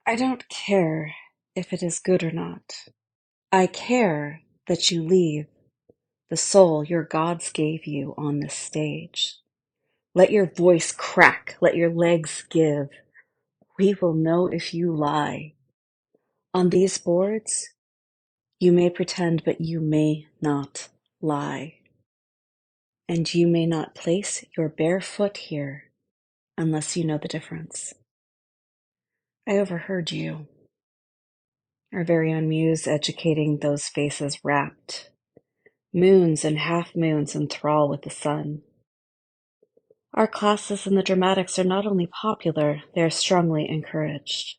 I don't care if it is good or not. I care that you leave the soul your gods gave you on this stage. Let your voice crack, let your legs give. We will know if you lie. On these boards, you may pretend, but you may not lie. And you may not place your bare foot here unless you know the difference. I overheard you, our very own muse educating those faces rapt, moons and half-moons enthrall with the sun. Our classes in the dramatics are not only popular, they are strongly encouraged.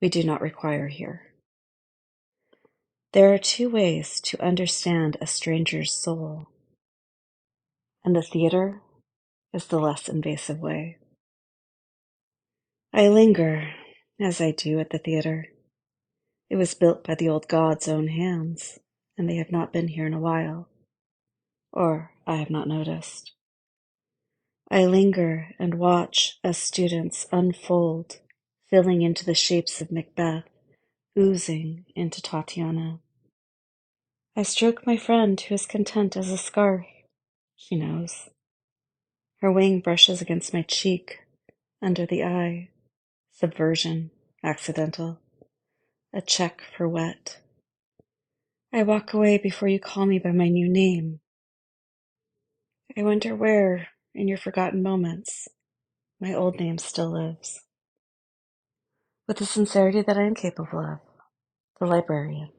We do not require here. There are two ways to understand a stranger's soul, and the theater is the less invasive way. I linger, as I do at the theater. It was built by the old god's own hands, and they have not been here in a while, or I have not noticed. I linger and watch as students unfold, filling into the shapes of Macbeth, oozing into Tatiana. I stroke my friend who is content as a scarf. She knows. Her wing brushes against my cheek, under the eye. Subversion, accidental. A check for wet. I walk away before you call me by my new name. I wonder where, in your forgotten moments, my old name still lives. With the sincerity that I am capable of, the librarian.